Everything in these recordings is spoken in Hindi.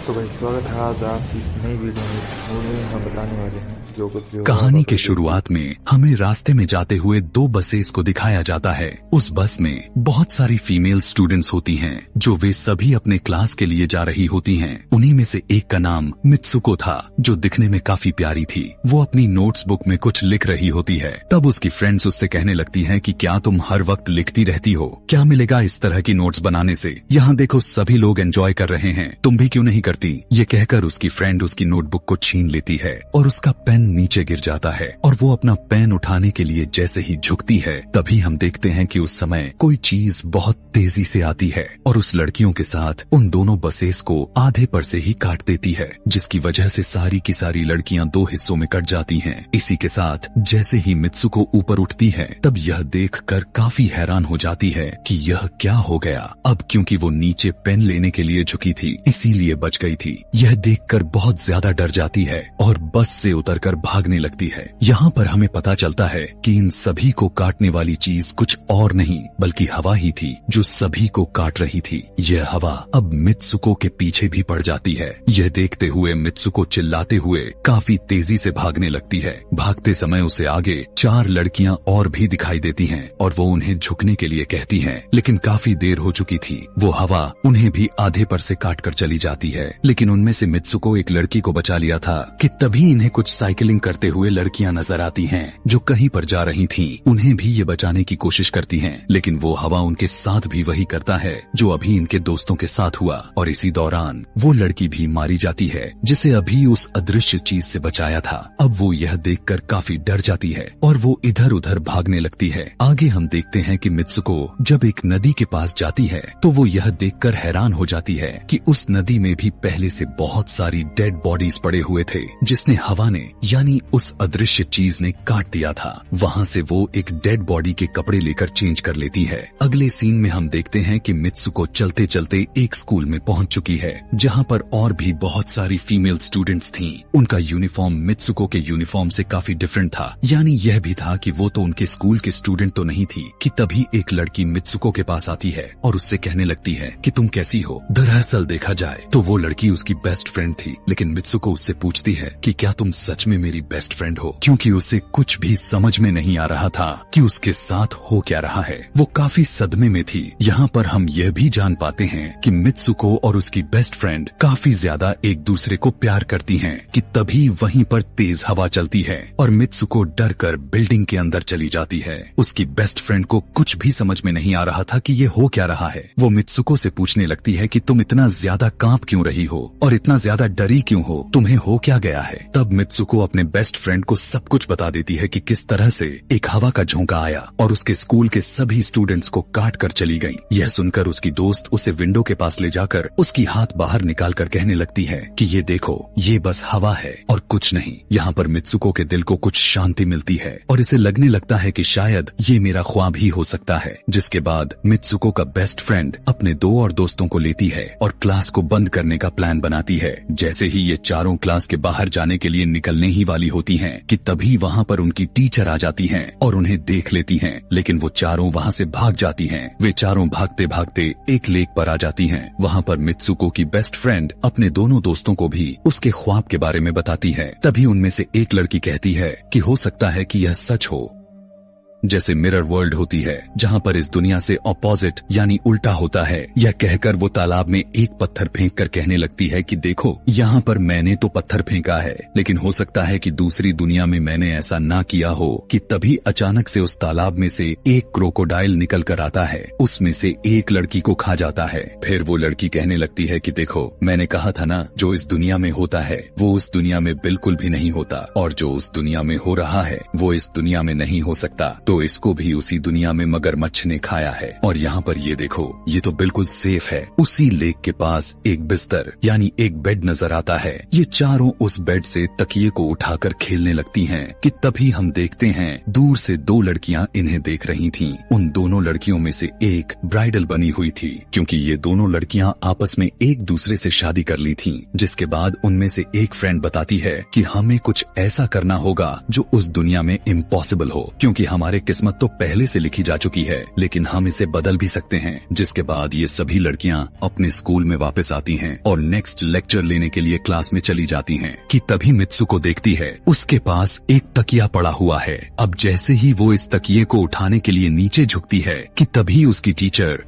तो भाई स्वागत है आज आपकी इस नई वीडियो में। इस वीडियो में हम बताने वाले हैं जो कुछ भी कहानी के शुरुआत में हमें रास्ते में जाते हुए दो बसेस को दिखाया जाता है। उस बस में बहुत सारी फीमेल स्टूडेंट्स होती हैं जो वे सभी अपने क्लास के लिए जा रही होती हैं। उन्हीं में से एक का नाम मित्सुको था जो दिखने में काफी प्यारी थी। वो अपनी नोट्स बुक में कुछ लिख रही होती है। तब उसकी फ्रेंड्स उससे कहने लगती हैं कि क्या तुम हर वक्त लिखती रहती हो, क्या मिलेगा इस तरह की नोट्स बनाने से। यहाँ देखो सभी लोग एंजॉय कर रहे हैं, तुम भी क्यों नहीं करती। ये कहकर उसकी फ्रेंड उसकी नोटबुक को छीन लेती है और उसका पेन नीचे गिर जाता है और वो अपना पेन उठाने के लिए जैसे ही झुकती है तभी हम देखते हैं कि उस समय कोई चीज बहुत तेजी से आती है और उस लड़कियों के साथ उन दोनों बसेस को आधे पर से ही काट देती है, जिसकी वजह से सारी की सारी लड़कियां दो हिस्सों में कट जाती हैं। इसी के साथ जैसे ही मित्सुको ऊपर उठती है तब यह देखकर काफी हैरान हो जाती है कि यह क्या हो गया। अब क्योंकि वो नीचे पेन लेने के लिए झुकी थी इसीलिए बच गई थी। यह देखकर बहुत ज्यादा डर जाती है और बस से उतरकर भागने लगती है। यहाँ पर हमें पता चलता है कि इन सभी को काटने वाली चीज कुछ और नहीं बल्कि हवा ही थी जो सभी को काट रही थी। यह हवा अब मित्सुको के पीछे भी पड़ जाती है। यह देखते हुए मित्सुको चिल्लाते हुए काफी तेजी से भागने लगती है। भागते समय उसे आगे चार लड़कियां और भी दिखाई देती हैं और वो उन्हें झुकने के लिए कहती हैं, लेकिन काफी देर हो चुकी थी। वो हवा उन्हें भी आधे पर से काट कर चली जाती है। लेकिन उनमें से मित्सुको एक लड़की को बचा लिया था कि तभी इन्हें कुछ साइकिलिंग करते हुए लड़कियां नजर आती हैं जो कहीं पर जा रही थीं। उन्हें भी ये बचाने की कोशिश करती हैं, लेकिन वो हवा उनके साथ भी वही करता है जो अभी इनके दोस्तों के साथ हुआ और इसी दौरान वो लड़की भी मारी जाती है जिसे अभी उस अदृश्य चीज से बचाया था। अब वो यह देखकर काफी डर जाती है और वो इधर उधर भागने लगती है। आगे हम देखते हैं कि मित्सुको जब एक नदी के पास जाती है तो वो यह देखकर हैरान हो जाती है कि उस नदी में भी पहले से बहुत सारी डेड बॉडीज पड़े हुए थे जिसने हवा ने यानी उस अदृश्य चीज ने काट दिया था। वहाँ से वो एक डेड बॉडी के कपड़े लेकर चेंज कर लेती है। अगले सीन में हम देखते हैं कि मित्सुको चलते चलते एक स्कूल में पहुंच चुकी है जहाँ पर और भी बहुत सारी फीमेल स्टूडेंट्स थीं। उनका यूनिफॉर्म मित्सुको के यूनिफॉर्म से काफी डिफरेंट था, यानी यह भी था कि वो तो उनके स्कूल के स्टूडेंट तो नहीं थी कि तभी एक लड़की मित्सुको के पास आती है और उससे कहने लगती है कि तुम कैसी हो। दरअसल देखा जाए तो वो लड़की उसकी बेस्ट फ्रेंड थी, लेकिन मित्सुको उससे पूछती है कि क्या तुम सच में मेरी बेस्ट फ्रेंड हो, क्योंकि उसे कुछ भी समझ में नहीं आ रहा था कि उसके साथ हो क्या रहा है। वो काफी सदमे में थी। यहाँ पर हम यह भी जान पाते हैं कि मित्सुको और उसकी बेस्ट फ्रेंड काफी ज्यादा एक दूसरे को प्यार करती हैं कि तभी वहीं पर तेज हवा चलती है और मित्सुको डर कर बिल्डिंग के अंदर चली जाती है। उसकी बेस्ट फ्रेंड को कुछ भी समझ में नहीं आ रहा था कि ये हो क्या रहा है। वो मित्सुको से पूछने लगती है कि तुम इतना ज्यादा कांप क्यों रही हो और इतना ज्यादा डरी क्यों हो, तुम्हें हो क्या गया है। तब मित्सुको अपने बेस्ट फ्रेंड को सब कुछ बता देती है कि किस तरह से एक हवा का झोंका आया और उसके स्कूल के सभी स्टूडेंट्स को काट कर चली गई। यह सुनकर उसकी दोस्त उसे विंडो के पास ले जाकर उसकी हाथ बाहर निकाल कर कहने लगती है कि ये देखो ये बस हवा है और कुछ नहीं। यहाँ पर मित्सुको के दिल को कुछ शांति मिलती है और इसे लगने लगता है कि शायद ये मेरा ख्वाब ही हो सकता है। जिसके बाद मित्सुको का बेस्ट फ्रेंड अपने दो और दोस्तों को लेती है और क्लास को बंद करने का प्लान बनाती है। जैसे ही ये चारों क्लास के बाहर जाने के लिए निकलने ही वाली होती हैं कि तभी वहाँ पर उनकी टीचर आ जाती हैं और उन्हें देख लेती हैं, लेकिन वो चारों वहाँ से भाग जाती हैं। वे चारों भागते भागते एक लेक पर आ जाती हैं। वहाँ पर मित्सुको की बेस्ट फ्रेंड अपने दोनों दोस्तों को भी उसके ख्वाब के बारे में बताती है। तभी उनमें से एक लड़की कहती है कि हो सकता है कि यह सच हो, जैसे मिरर वर्ल्ड होती है जहाँ पर इस दुनिया से ऑपोजिट यानी उल्टा होता है। यह कहकर वो तालाब में एक पत्थर फेंक कर कहने लगती है कि देखो यहाँ पर मैंने तो पत्थर फेंका है, लेकिन हो सकता है कि दूसरी दुनिया में मैंने ऐसा ना किया हो। कि तभी अचानक से उस तालाब में से एक क्रोकोडाइल निकल कर आता है, उसमें से एक लड़की को खा जाता है। फिर वो लड़की कहने लगती है कि देखो मैंने कहा था ना, जो इस दुनिया में होता है वो उस दुनिया में बिल्कुल भी नहीं होता और जो उस दुनिया में हो रहा है वो इस दुनिया में नहीं हो सकता। तो इसको भी उसी दुनिया में मगरमच्छ ने खाया है। और यहाँ पर ये देखो ये तो बिल्कुल सेफ है। उसी लेक के पास एक बिस्तर यानी एक बेड नजर आता है। ये चारों उस बेड से तकिए को उठाकर खेलने लगती हैं कि तभी हम देखते हैं दूर से दो लड़कियां इन्हें देख रही थीं। उन दोनों लड़कियों में से एक ब्राइडल बनी हुई थी क्योंकि ये दोनों लड़कियां आपस में एक दूसरे से शादी कर ली थीं। जिसके बाद उनमें से एक फ्रेंड बताती है कि हमें कुछ ऐसा करना होगा जो उस दुनिया में इम्पॉसिबल हो, क्योंकि हमारे हमारे किस्मत तो पहले से लिखी जा चुकी है, लेकिन हम इसे बदल भी सकते हैं। जिसके बाद ये सभी लड़कियां अपने स्कूल में वापस आती हैं और नेक्स्ट लेक्चर लेने के लिए क्लास में चली जाती हैं कि तभी मित्सुको देखती है उसके पास एक तकिया पड़ा हुआ है। अब जैसे ही वो इस तकिए को उठाने के लिए नीचे झुकती है कि तभी उसकी टीचर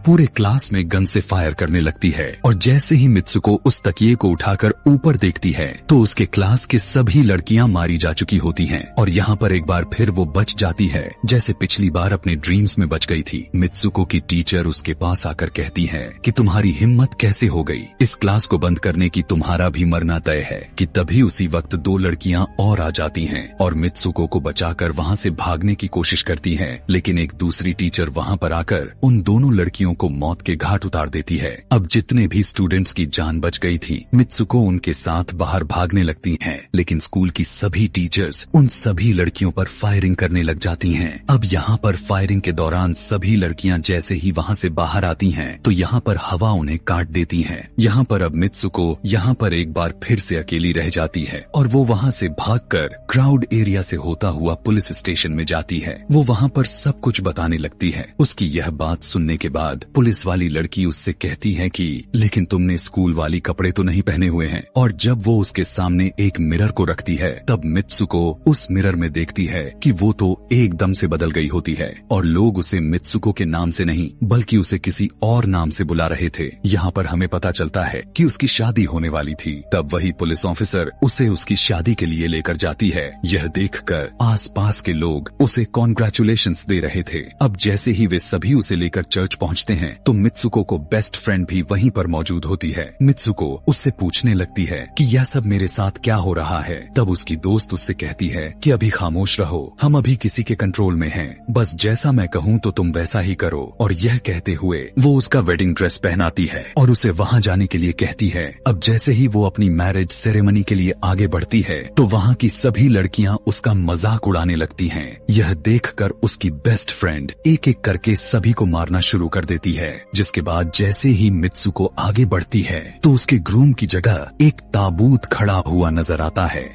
पूरे क्लास में गन से फायर करने लगती है और जैसे ही मित्सुको उस तकिए को उठाकर ऊपर देखती है तो उसके क्लास के सभी लड़कियां मारी जा चुकी होती हैं और यहाँ पर एक बार फिर वो बच जाती है जैसे पिछली बार अपने ड्रीम्स में बच गई थी। मित्सुको की टीचर उसके पास आकर कहती है कि तुम्हारी हिम्मत कैसे हो गई, इस क्लास को बंद करने की, तुम्हारा भी मरना तय है। कि तभी उसी वक्त दो लड़कियां और आ जाती हैं और मित्सुको को बचाकर वहाँ से भागने की कोशिश करती हैं, लेकिन एक दूसरी टीचर वहाँ पर आकर उन दोनों लड़कियों को मौत के घाट उतार देती है। अब जितने भी स्टूडेंट्स की जान बच गई थी, मित्सुको उनके साथ बाहर भागने लगती हैं, लेकिन स्कूल की सभी टीचर्स उन सभी लड़कियों पर फायरिंग करने लग जाती हैं। अब यहाँ पर फायरिंग के दौरान सभी लड़कियां जैसे ही वहाँ से बाहर आती हैं तो यहाँ पर हवा उन्हें काट देती है। यहाँ पर अब मित्सुको यहाँ पर एक बार फिर से अकेली रह जाती है और वो वहाँ से भागकर क्राउड एरिया से होता हुआ पुलिस स्टेशन में जाती है। वो वहाँ पर सब कुछ बताने लगती है। उसकी यह बात सुनने के बाद पुलिस वाली लड़की उससे कहती है कि लेकिन तुमने स्कूल वाली कपड़े तो नहीं पहने हुए हैं। और जब वो उसके सामने एक मिरर को रखती है तब मित्सुको उस मिरर में देखती है कि वो तो एकदम से बदल गई होती है और लोग उसे मित्सुको के नाम से नहीं बल्कि उसे किसी और नाम से बुला रहे थे। यहाँ पर हमें पता चलता है कि उसकी शादी होने वाली थी। तब वही पुलिस ऑफिसर उसे उसकी शादी के लिए लेकर जाती है। यह देखकर आसपास के लोग उसे कॉन्ग्रेचुलेशंस दे रहे थे। अब जैसे ही वे सभी उसे लेकर चर्च पहुँचते हैं तो मित्सुको को बेस्ट फ्रेंड भी वहीं पर मौजूद होती है। मित्सुको उससे पूछने लगती है कि यह सब मेरे साथ क्या हो रहा है। तब उसकी दोस्त उससे कहती है कि अभी खामोश रहो, हम अभी किसी के कंट्रोल में हैं, बस जैसा मैं कहूँ तो तुम वैसा ही करो। और यह कहते हुए वो उसका वेडिंग ड्रेस पहनाती है और उसे वहाँ जाने के लिए कहती है। अब जैसे ही वो अपनी मैरिज सेरेमनी के लिए आगे बढ़ती है तो वहाँ की सभी लड़कियाँ उसका मजाक उड़ाने लगती हैं। यह देखकर उसकी बेस्ट फ्रेंड एक एक करके सभी को मारना शुरू कर देती है। जिसके बाद जैसे ही मित्सुको आगे बढ़ती है तो उसके ग्रूम की जगह एक ताबूत खड़ा हुआ नजर आता है।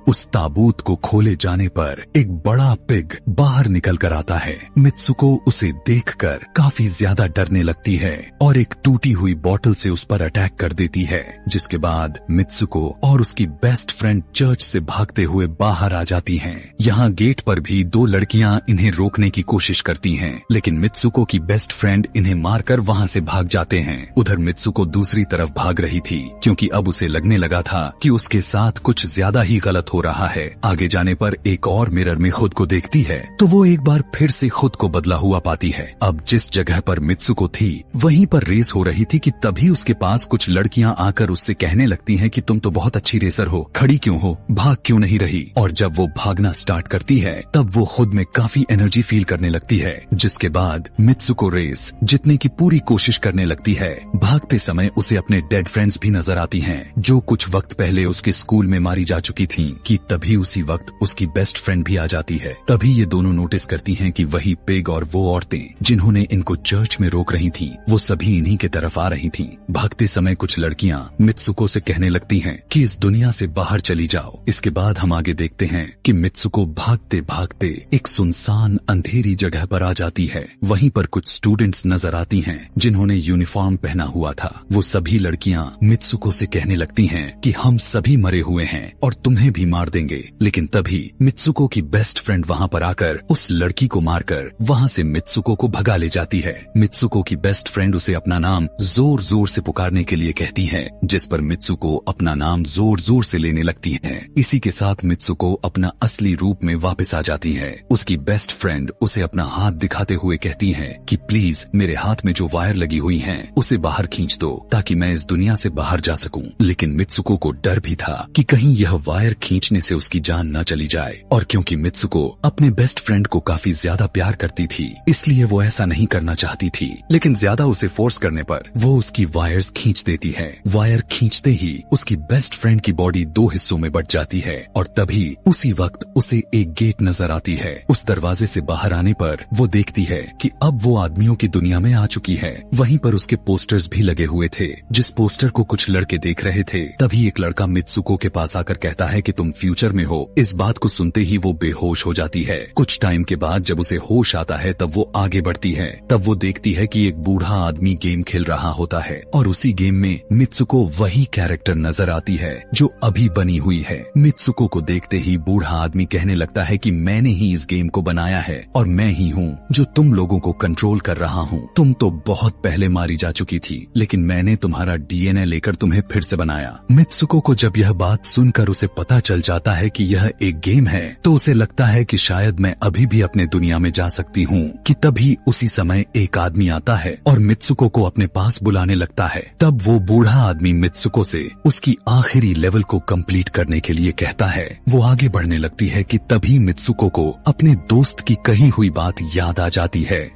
उस ताबूत को खोले जाने पर एक बड़ा पिग बाहर निकल कर आता है। मित्सुको उसे देखकर काफी ज्यादा डरने लगती है और एक टूटी हुई बोतल से उस पर अटैक कर देती है। जिसके बाद मित्सुको और उसकी बेस्ट फ्रेंड चर्च से भागते हुए बाहर आ जाती हैं। यहाँ गेट पर भी दो लड़कियां इन्हें रोकने की कोशिश करती हैं, लेकिन मित्सुको की बेस्ट फ्रेंड इन्हें मारकर वहाँ से भाग जाते हैं। उधर मित्सुको दूसरी तरफ भाग रही थी क्योंकि अब उसे लगने लगा था कि उसके साथ कुछ ज्यादा ही गलत हो रहा है। आगे जाने पर एक और मिरर में खुद को देखती है तो वो एक बार फिर से खुद को बदला हुआ पाती है। अब जिस जगह पर मित्सुको थी वहीं पर रेस हो रही थी कि तभी उसके पास कुछ लड़कियां आकर उससे कहने लगती हैं कि तुम तो बहुत अच्छी रेसर हो, खड़ी क्यों हो, भाग क्यों नहीं रही। और जब वो भागना स्टार्ट करती है तब वो खुद में काफी एनर्जी फील करने लगती है। जिसके बाद मित्सुको रेस जीतने की पूरी कोशिश करने लगती है। भागते समय उसे अपने डेड फ्रेंड्स भी नजर आती हैं जो कुछ वक्त पहले उसके स्कूल में मारी जा चुकी थी। कि तभी उसी वक्त उसकी बेस्ट फ्रेंड भी आ जाती है। तभी ये दोनों नोटिस करती हैं कि वही पिग और वो औरतें जिन्होंने इनको चर्च में रोक रही थीं, वो सभी इन्हीं के तरफ आ रही थीं। भागते समय कुछ लड़कियां मित्सुको से कहने लगती हैं कि इस दुनिया से बाहर चली जाओ। इसके बाद हम आगे देखते हैं कि मित्सुको भागते भागते एक सुनसान अंधेरी जगह पर आ जाती है। वहीं पर कुछ स्टूडेंट्स नजर आती हैं जिन्होंने यूनिफॉर्म पहना हुआ था। वो सभी लड़कियां मित्सुको से कहने लगती हैं कि हम सभी मरे हुए हैं और तुम्हें भी मार देंगे। लेकिन तभी मित्सुको की बेस्ट फ्रेंड वहाँ पर आकर उस लड़की को मारकर वहाँ से मित्सुको को भगा ले जाती है। मित्सुको की बेस्ट फ्रेंड उसे अपना नाम जोर जोर से पुकारने के लिए कहती है, जिस पर मित्सुको अपना नाम जोर जोर से लेने लगती है। इसी के साथ मित्सुको अपना असली रूप में वापस आ जाती है। उसकी बेस्ट फ्रेंड उसे अपना हाथ दिखाते हुए कहती है कि प्लीज मेरे हाथ में जो वायर लगी हुई है उसे बाहर खींच दो ताकि मैं इस दुनिया से बाहर जा सकूं। लेकिन मित्सुको को डर भी था कि कहीं यह वायर खींचने से उसकी जान न चली जाए। और क्योंकि मित्सुको अपने बेस्ट फ्रेंड को काफी ज्यादा प्यार करती थी इसलिए वो ऐसा नहीं करना चाहती थी, लेकिन ज्यादा उसे फोर्स करने पर वो उसकी वायर्स खींच देती है। वायर खींचते ही उसकी बेस्ट फ्रेंड की बॉडी दो हिस्सों में बट जाती है और तभी उसी वक्त उसे एक गेट नजर आती है। उस दरवाजे से बाहर आने पर वो देखती है कि अब वो आदमियों की दुनिया में आ चुकी है। वहीं पर उसके पोस्टर्स भी लगे हुए थे। जिस पोस्टर को कुछ लड़के देख रहे थे तभी एक लड़का मित्सुको के पास आकर कहता है कि तुम फ्यूचर में हो। इस बात को सुनते ही वो बेहोश हो जाती है। कुछ टाइम के बाद जब उसे होश आता है तब वो आगे बढ़ती है। तब वो देखती है कि एक बूढ़ा आदमी गेम खेल रहा होता है और उसी गेम में मित्सुको वही कैरेक्टर नजर आती है जो अभी बनी हुई है। मित्सुको को देखते ही बूढ़ा आदमी कहने लगता है कि मैंने ही इस गेम को बनाया है और मैं ही हूँ जो तुम लोगों को कंट्रोल कर रहा हूँ। तुम तो बहुत पहले मारी जा चुकी थी, लेकिन मैंने तुम्हारा डीएनए लेकर तुम्हें फिर से बनाया। मित्सुको को जब यह बात सुनकर उसे पता चल जाता है कि यह एक गेम है तो उसे लगता है कि शायद मैं अभी भी अपने दुनिया में जा सकती हूँ कि तभी उसी समय एक आदमी आता है और मित्सुको को अपने पास बुलाने लगता है। तब वो बूढ़ा आदमी मित्सुको से उसकी आखिरी लेवल को कंप्लीट करने के लिए कहता है। वो आगे बढ़ने लगती है कि तभी मित्सुको को अपने दोस्त की कही हुई बात याद आ जाती है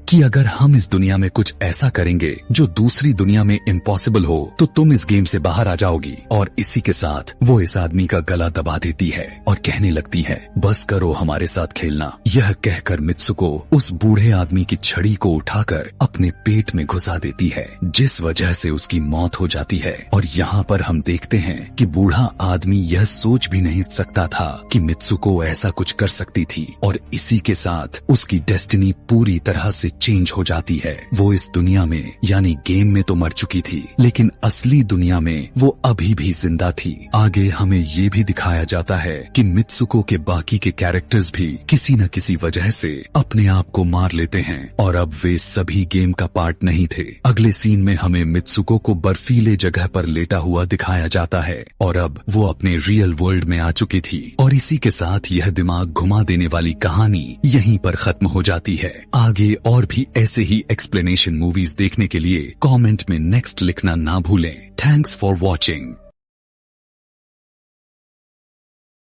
कि अगर हम इस दुनिया में कुछ ऐसा करेंगे जो दूसरी दुनिया में इम्पॉसिबल हो तो तुम इस गेम से बाहर आ जाओगी। और इसी के साथ वो इस आदमी का गला दबा देती है और कहने लगती है बस करो हमारे साथ खेलना। यह कहकर मित्सुको उस बूढ़े आदमी की छड़ी को उठाकर अपने पेट में घुसा देती है, जिस वजह से उसकी मौत हो जाती है। और यहाँ पर हम देखते हैं कि बूढ़ा आदमी यह सोच भी नहीं सकता था कि मित्सुको ऐसा कुछ कर सकती थी और इसी के साथ उसकी डेस्टिनी पूरी तरह से चेंज हो जाती है। वो इस दुनिया में यानी गेम में तो मर चुकी थी, लेकिन असली दुनिया में वो अभी भी जिंदा थी। आगे हमें ये भी दिखाया जाता है कि मित्सुको के बाकी के कैरेक्टर्स भी किसी न किसी वजह से अपने आप को मार लेते हैं और अब वे सभी गेम का पार्ट नहीं थे। अगले सीन में हमें मित्सुको को बर्फीले जगह पर लेटा हुआ दिखाया जाता है और अब वो अपने रियल वर्ल्ड में आ चुकी थी। और इसी के साथ यह दिमाग घुमा देने वाली कहानी यहीं पर खत्म हो जाती है। आगे और भी ऐसे ही एक्सप्लेनेशन मूवीज देखने के लिए कमेंट में नेक्स्ट लिखना ना भूलें। Thanks for watching.